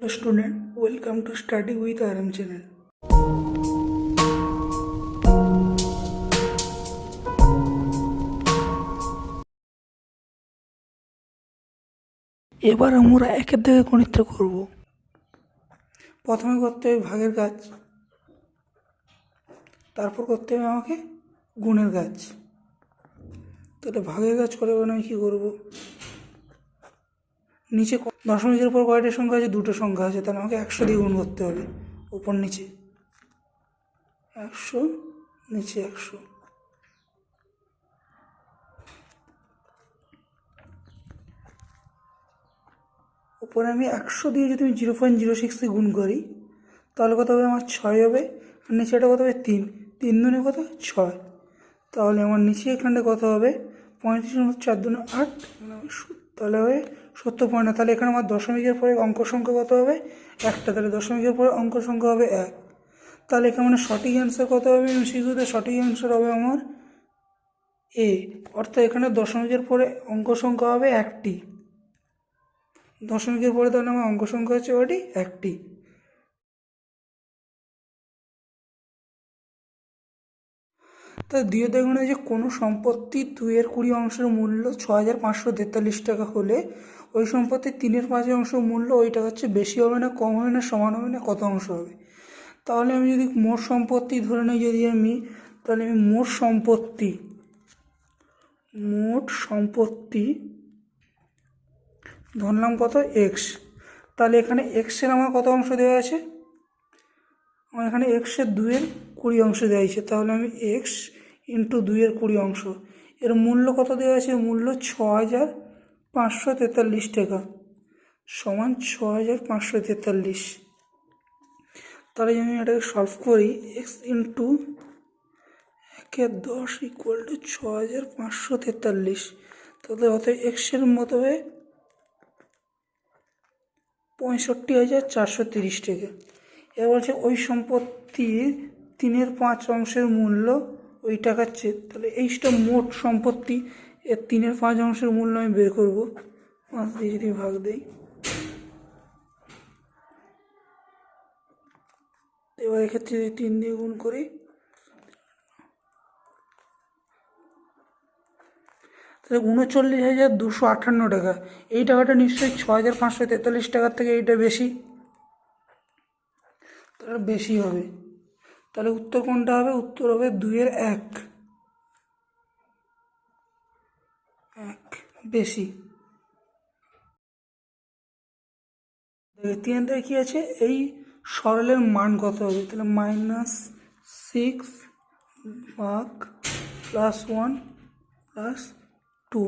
Student, welcome to Study with RM channel. এবার আমরা একের দিকে গণিতটা করব। প্রথমে করতে হবে ভাগের কাজ, তারপর করতে হবে আমাকে গুণের কাজ। তাহলে ভাগের কাজ করে আমি কী করব, নিচে দশমিকের উপর কয়টা সংখ্যা আছে? দুটো সংখ্যা আছে, তাহলে আমাকে 100 দিয়ে গুণ করতে হবে। উপর নিচে 100, নিচে 100। উপরে আমি 100 দিয়ে যদি আমি 0.06 দিয়ে গুণ করি তাহলে কত হবে? আমার 6 হবে। আর নিচেটা কত হবে? 3। 3 দুনে কত? 6। তাহলে আমার নিচে এখানটা কত হবে? 35 4 দুনে 8, তাহলে হবে 70.9। তাহলে এখানে আমার দশমিকের পরে অঙ্ক সংখ্যা কত হবে? একটা। তাহলে দশমিকের পরে অঙ্ক সংখ্যা হবে 1। তাহলে এখানে মানে সঠিক অ্যান্সার কত হবে? শিশুদের সঠিক অ্যান্সার হবে আমার এ। অর্থাৎ এখানে দশমিকের পরে অঙ্ক সংখ্যা হবে 1টি। দশমিকের পরে তাহলে আমার অঙ্ক সংখ্যা হচ্ছে ওটি 1টি। তা দিয়ে দেখুন যে কোনো সম্পত্তি 2/20 মূল্য 6543 টাকা হলে ওই সম্পত্তির 3/5 মূল্য ওই টাকা হচ্ছে বেশি হবে না, কম হবে না, সমান হবে না, কত অংশ হবে? তাহলে আমি যদি মোট সম্পত্তি ধরে নিই, যদি আমি তাহলে আমি মোট সম্পত্তি ধরলাম কত? এক্স। তাহলে এখানে এক্সের আমার কত অংশ দেওয়া আছে? আমার এখানে এক্সের 2/20 দেওয়া আছে। তাহলে আমি এক্স ইন্টু 2/20, এর মূল্য কত দেওয়া আছে? মূল্য 6543 টাকা, সমান 6543। তাহলে যদি আমি এটাকে সলভ করি, এক্স ইন্টু 1/10 ইকুয়াল টু 6543। তাহলে অতএব এক্সের মতো হবে 65,430 টাকা। এবার বলছে ওই সম্পত্তির 3/5 মূল্য ওই টাকার চেয়ে। তাহলে এইটা মোট সম্পত্তি, এর 3/5 মূল্য আমি বের করবো। 5 দিয়ে যদি ভাগ দেই, এবার এক্ষেত্রে যদি 3 দিয়ে গুণ করি, তাহলে 39,258 টাকা। এই টাকাটা নিশ্চয়ই 6,543 টাকার থেকে এইটা বেশি, তাহলে বেশি হবে। তাহলে উত্তর কোনটা হবে? উত্তর হবে 2/1, বেশি। তিনটায় কী আছে? এই সরলের মান কত হবে? তাহলে -6 ভাগ +1 +2।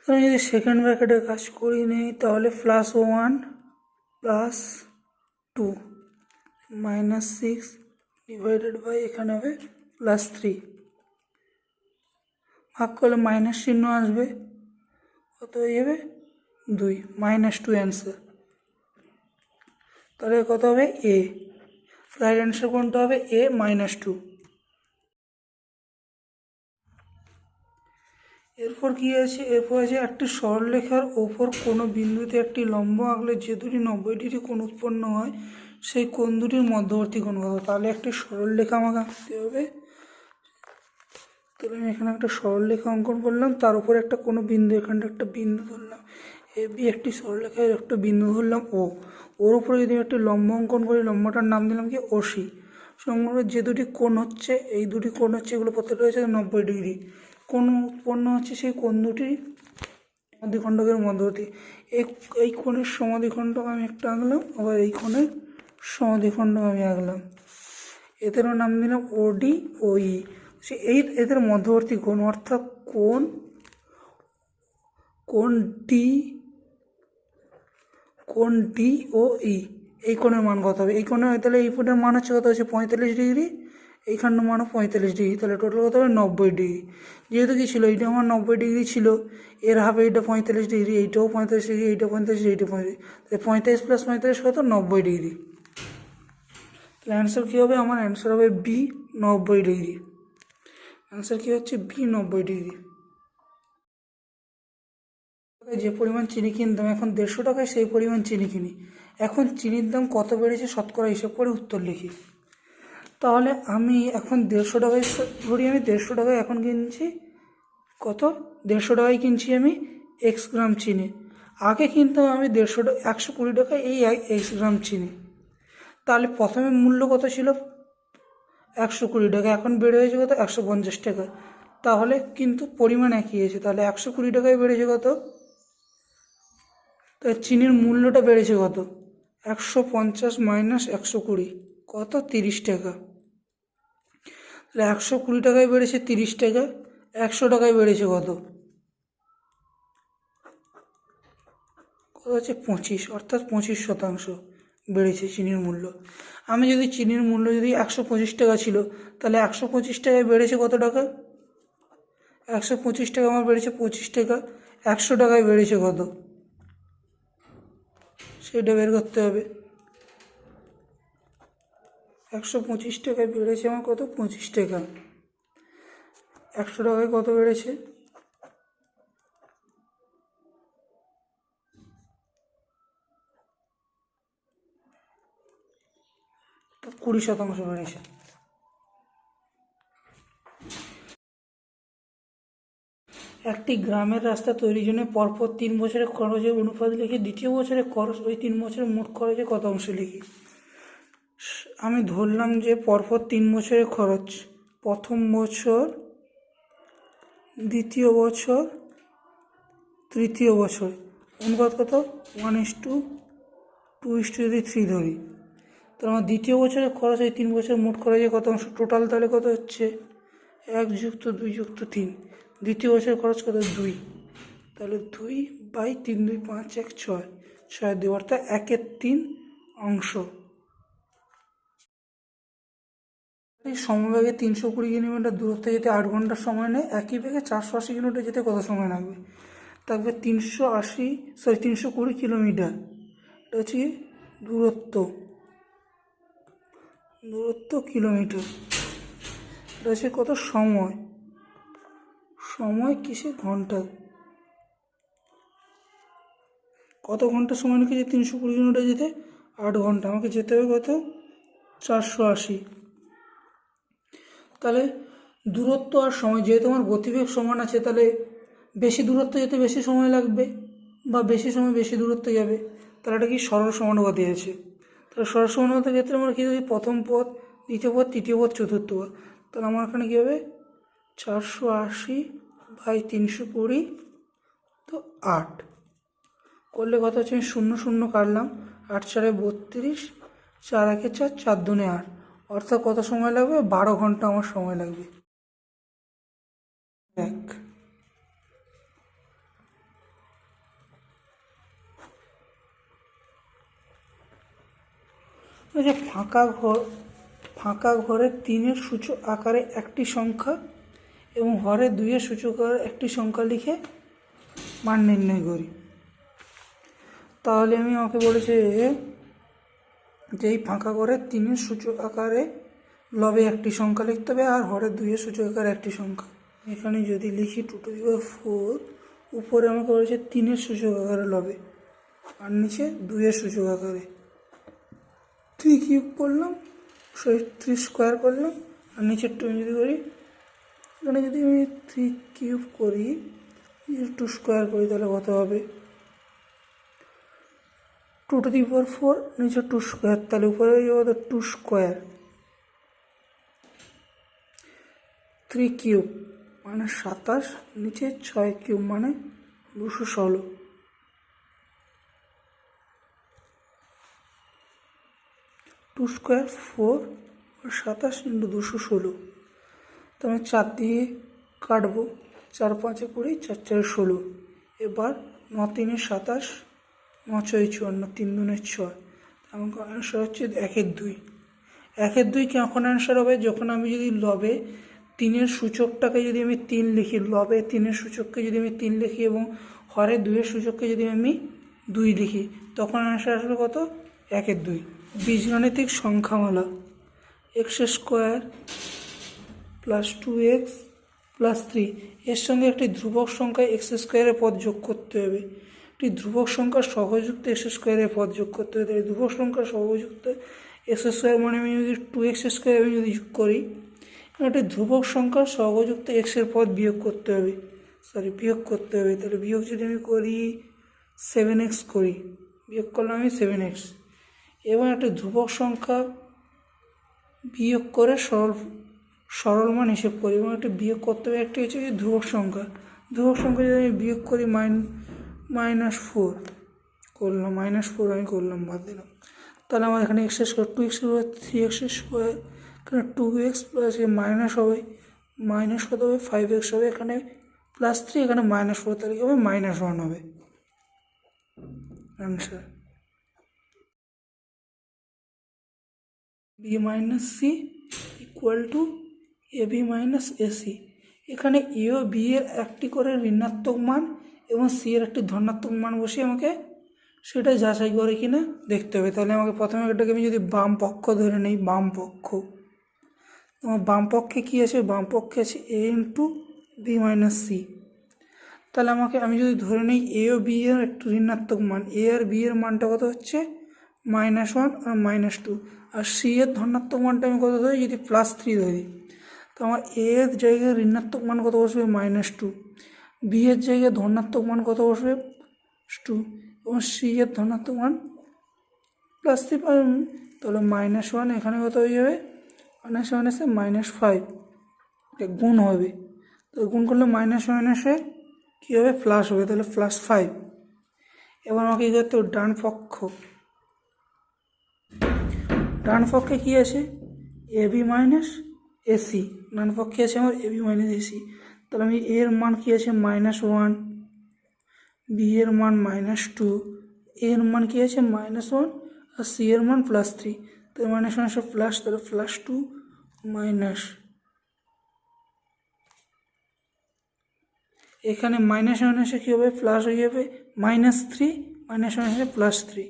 তাহলে যদি সেকেন্ড ব্র্যাকেটে কাজ করি নেই, তাহলে +1 +2 -6 ডিভাইডেড বাই এখানে হবে +3। ভাগ করলে মাইনাস চিহ্ন আসবে, কত হয়ে যাবে? 2, -2 অ্যান্সার। তাহলে কত হবে? এ। রাইট অ্যান্সার কোনটা হবে? এ -2। এরপর কি আছে? এরপর আছে একটি সরলরেখার ওপর কোনো বিন্দুতে একটি লম্ব আঁকলে যে দুটি 90° কোণ উৎপন্ন হয় সেই কোণ দুটির মধ্যবর্তী কোণ কত? তাহলে একটি সরলরেখা আমাকে আঁকতে হবে। তাহলে আমি এখানে একটা সরলরেখা অঙ্কন করলাম, তার উপরে একটা কোনো বিন্দু, এখানটা একটা বিন্দু ধরলাম এ বি, একটি সরলরেখায় একটা বিন্দু ধরলাম ও। ওর উপরে যদি একটি লম্ব অঙ্কন করি, লম্বটার নাম দিলাম কি? ওসি। সঙ্গে যে দুটি কোণ হচ্ছে, এই দুটি কোণ হচ্ছে, এগুলো প্রত্যেকটা হচ্ছে 90°। কোণ উৎপন্ন হচ্ছে সেই কোণ দুটি সমাদ্বিখণ্ডকের মধ্যবর্তী। এই কোণের সমাদ্বিখণ্ডক আমি একটা আঁকলাম, আবার এই কোণের সমাদ্বিখণ্ডক আমি আঁকলাম। এদেরও নাম দিলাম ওডি ও ই। এদের মধ্যবর্তী কোণ, অর্থাৎ কোণ ডি ও ই, এই কোণের মান কত হবে? এই কোণে তাহলে এই কোণের মান হচ্ছে কত? হচ্ছে 45°, এইখানটার মানও 45°। তাহলে টোটাল কত হবে? 90°। যেহেতু কি ছিল, এইটা আমার 90° ছিল, এর হবে এইটা 45°, এইটাও 45°, এইটা 45°, এইটা 45°, তাহলে 45 + 45 কত? 90°। তাহলে অ্যান্সার কী হবে? আমার অ্যান্সার হবে বি, 90°। অ্যান্সার কী হচ্ছে? বি, 90°। যে পরিমাণ চিনি কিনতাম এখন 150 টাকায় সেই পরিমাণ চিনি কিনি। এখন চিনির দাম কত বেড়েছে শতকরা হিসাব করে উত্তর লিখি। তাহলে আমি এখন 150 টাকায়, ধরি আমি 150 টাকায় এখন কিনছি কত, 150 টাকায় কিনছি আমি x গ্রাম চিনি। আগে কিনতাম আমি 120 টাকায় এই x গ্রাম চিনি। তাহলে প্রথমে মূল্য কত ছিল 120 টাকা, এখন বেড়ে হয়েছে কত 150 টাকা। তাহলে কিন্তু পরিমাণ একই হয়েছে, তাহলে 120 টাকায় বেড়েছে কত, তাই চিনির মূল্যটা বেড়েছে কত 150 মাইনাস 120 কত 30 টাকা। তাহলে 120 টাকায় বেড়েছে 30 টাকা, 100 টাকায় বেড়েছে কত, কত হচ্ছে 25, অর্থাৎ 25% বেড়েছে চিনির মূল্য। আমি যদি চিনির মূল্য যদি 125 টাকা ছিল, তাহলে 125 টাকায় বেড়েছে কত টাকা, 125 টাকা আমার বেড়েছে 25 টাকা, 100 টাকায় বেড়েছে কত সেটা বের করতে হবে। 125 টাকায় বেড়েছে আমার কত 25 টাকা, 100 টাকায় কত বেড়েছে, তো 20% বেড়েছে। একটি গ্রামের রাস্তা তৈরির জন্য পরপর 3 বছরের খরচের অনুপাত লিখে দ্বিতীয় বছরের খরচ ওই 3 বছরের মোট খরচে কত অংশ লিখি। আমি ধরলাম যে পরপর 3 বছরের খরচ, প্রথম বছর, দ্বিতীয় বছর, তৃতীয় বছর, অনুপাত কত 1:2:3 ধরি। তো আমার দ্বিতীয় বছরের খরচ এই 3 বছরের মোট খরচে কত অংশ, টোটাল তাহলে কত হচ্ছে 1+2+3, দ্বিতীয় বছরের খরচ কত 2, তাহলে 2/3, 2 5 1 6, 6 2 অর্থাৎ 1/3 অংশ। এই সমবেগে 320 কিলোমিটার দূরত্বে যেতে 8 ঘন্টা সময় নেয়, একই বেগে 480 কিলোমিটার যেতে কত সময় লাগবে। তারপরে 320 কিলোমিটার, এটা হচ্ছে দূরত্ব কিলোমিটার, এটা হচ্ছে কত সময়, কিসে ঘন্টা, কত ঘন্টা সময় লেগেছে 320 কিলোমিটার যেতে 8 ঘন্টা, আমাকে যেতে হবে কত 480। তাহলে দূরত্ব আর সময়, যেহেতু আমার গতিবেগ সমান আছে, তাহলে বেশি দূরত্ব যেতে বেশি সময় লাগবে বা বেশি সময় বেশি দূরত্বে যাবে, তাহলে এটা কি সরল সমানুপাতি আছে। তাহলে সরল সমানুপাতের ক্ষেত্রে আমরা কী যদি প্রথম পদ, দ্বিতীয় পদ, তৃতীয় পদ, চতুর্থ পদ, তাহলে আমার এখানে কী হবে 480/320 তো 8 করলে কত হচ্ছে, আমি 0 0 কাটলাম, 8 4 32, 4 1 4, 4 2 8, অর্থাৎ কত সময় লাগবে 12 ঘন্টা আমার সময় লাগবে। যে ফাঁকা ঘরে 3-এর সূচক আকারে একটি সংখ্যা এবং ঘরে 2-এর সূচক আকারে একটি সংখ্যা লিখে মান নির্ণয় করি। তাহলে আমাকে বলেছে যে এই ফাঁকা ঘরে 3-এর সূচক আকারে লবে একটি সংখ্যা লিখতে হবে আর হরে 2-এর সূচক আকারে একটি সংখ্যা। এখানে যদি লিখি 2^4, উপরে আমাকে বলেছে 3-এর সূচক আকারে লবে আর নিচে 2-এর সূচক আকারে। 3 কিউব করলাম, 3 স্কোয়ার করলাম, আর নিচের 2 যদি করি, এখানে যদি আমি 3 কিউব করি 2 স্কোয়ার করি তাহলে কত হবে 2^4, নিচে 2 স্কোয়ার, তাহলে উপরে কত 2 স্কোয়ার, 3 কিউব মানে 27, নিচে 6 কিউব মানে 216, 2 স্কোয়ার 4 আর 27 × 216। তো আমি 4 দিয়ে কাটবো, 4 5 20, 4 4 16। এবার 9 3 27, 9 6 54, 3 2 6। আমার অ্যান্সার হচ্ছে 1/2। 1/2 কখন অ্যান্সার হবে, যখন আমি যদি লবে 3-এর সূচকটাকে যদি আমি 3 লিখি, লবে 3-এর সূচককে যদি আমি 3 লিখি এবং হরে 2-এর সূচককে যদি আমি 2 লিখি, তখন অ্যান্সার আসবে কত 1/2। বীজগাণিতিক সংখ্যামালা x² + 2x +3 এর সঙ্গে একটি ধ্রুবক সংখ্যা এক্স স্কোয়ারের পদ যোগ করতে হবে। একটি ধ্রুবক সংখ্যার সহযুক্ত এক্স স্কোয়ারের পদ যোগ করতে হবে। তাই ধ্রুবক সংখ্যার সহযুক্ত এক্স স্কোয়ার মানে আমি যদি 2x স্কোয়ার আমি যদি যোগ করি, একটি ধ্রুবক সংখ্যার সহযুক্ত এক্সের পদ বিয়োগ করতে হবে, বিয়োগ করতে হবে। তাহলে বিয়োগ যদি আমি করি 7x করি, বিয়োগ করলাম আমি 7x। এবং একটা ধ্রুবক সংখ্যা বিয়োগ করে সরল মান হিসেব করি, এবং একটা বিয়োগ করতে হবে। একটি হচ্ছে ধ্রুবক সংখ্যা যদি আমি বিয়োগ করি -4 করলাম, -4 আমি করলাম, বাদ দিলাম। তাহলে আমার এখানে এক্স স্কোয়ার 2x হবে 3x স্কোয়ার, এখানে 2x প্লাস মাইনাস হবে, মাইনাস কত হবে 5x হবে, এখানে +3 এখানে -4, তাহলে কি হবে -1 হবে answer. b minus C equal to ab minus AC. এখানে এ ও বি এর একটি করে ঋণাত্মক মান এবং সি এর একটি ধনাত্মক মান বসিয়ে আমাকে সেটা যাচাই করে কিনা দেখতে হবে। তাহলে আমাকে প্রথমে এটাকে আমি যদি বাম পক্ষ ধরে নিই, বাম পক্ষ, তোমার বাম পক্ষে কী আছে, বাম পক্ষে আছে a into B minus C. তাহলে আমি যদি ধরে নিই এ ও বি এর একটু ঋণাত্মক মান, এ আর বি এর মানটা কত হচ্ছে -1 আর -2, আর সি এর ধনাত্মক মানটা আমি কত ধরি, যদি +3 ধরি, তো আমার এ এর জায়গায় ঋণাত্মক মান কত বসবে -2, বি এর জায়গায় ধনাত্মক মান কত বসবে 2, এবং সি এর ধনাত্মক মান +3 পাবেন। তাহলে -1 এখানে কত হয়ে যাবে, -1 এসে -5 গুণ হবে। তো গুণ করলে -1 এসে কী হবে, প্লাস হবে, তাহলে +5। এবার আমাকে কী করতে হবে, ডান পক্ষে কী আছে, এবি মাইনাস এসি, ডান পক্ষে আছে আমার এবি মাইনাস এসি। তাহলে আমি এর মান কী আছে -1, বি এর মান -2, এর মান কী আছে -1, আর সি এর মান +3, তাহলে -1 আসে প্লাস, তাহলে +2 মাইনাস, এখানে -1 এসে কী হবে, প্লাস হয়ে যাবে -3, -1 এসে +3,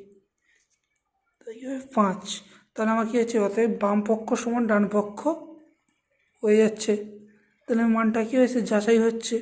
তাই কী হবে 5। তাহলে আমার কী হচ্ছে, অতএব বাম পক্ষ সমান ডান পক্ষ হয়ে যাচ্ছে। তাহলে মানটা কী হয়েছে, যাচাই হচ্ছে।